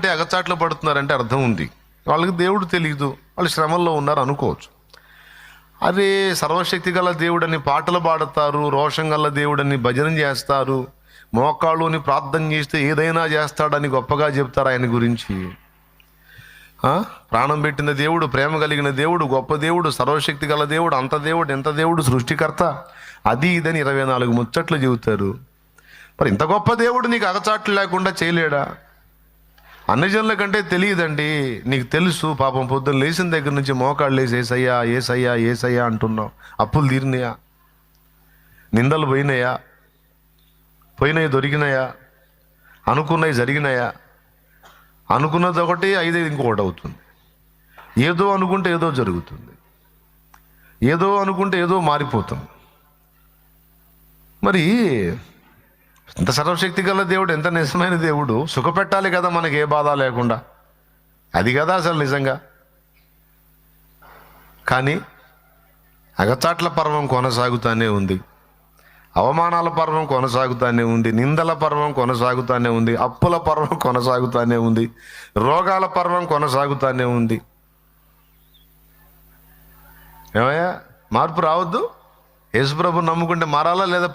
ఎందుకంటే అగచాట్లు పడుతున్నారంటే అర్థం ఉంది. వాళ్ళకి దేవుడు తెలియదు, వాళ్ళు శ్రమల్లో ఉన్నారు అనుకోవచ్చు. అదే సర్వశక్తి గల దేవుడని పాటలు పాడతారు, రోషం గల దేవుడని భజన చేస్తారు, మోకాళ్ళుని ప్రార్థన చేస్తే ఏదైనా చేస్తాడని గొప్పగా చెప్తారు ఆయన గురించి. ప్రాణం పెట్టిన దేవుడు, ప్రేమ కలిగిన దేవుడు, గొప్ప దేవుడు, సర్వశక్తి గల దేవుడు, అంత దేవుడు, ఎంత దేవుడు, సృష్టికర్త, అది ఇదని 24 ముచ్చట్లు చెబుతారు. మరి ఇంత గొప్ప దేవుడు నీకు అగచాట్లు లేకుండా చేయలేడా? అన్ని జనుల కంటే తెలియదండి, నీకు తెలుసు. పాపం పొద్దున్న లేచిన దగ్గర నుంచి మోకాళ్ళు లేసి ఏసయ్యా ఏసయ్యా ఏసయ్యా అంటున్నావు. అప్పులు తీరినాయా? నిందలు పోయినాయా? దొరికినాయా? అనుకున్నవి జరిగినాయా? అనుకున్నది ఒకటి, 5 ఇంకొకటి అవుతుంది. ఏదో అనుకుంటే ఏదో జరుగుతుంది, ఏదో అనుకుంటే ఏదో మారిపోతుంది. మరి ఎంత సర్వశక్తి గల దేవుడు, ఎంత నిజమైన దేవుడు, సుఖపెట్టాలి కదా మనకి ఏ బాధ లేకుండా. అది కదా అసలు నిజంగా. కానీ అగచాట్ల పర్వం కొనసాగుతూనే ఉంది, అవమానాల పర్వం కొనసాగుతూనే ఉంది, నిందల పర్వం కొనసాగుతూనే ఉంది, అప్పుల పర్వం కొనసాగుతూనే ఉంది, రోగాల పర్వం కొనసాగుతూనే ఉంది. ఏమయ్యా, మార్పు రావద్దు? యేసుప్రభు నమ్ముకుంటే మారాలా లేదా?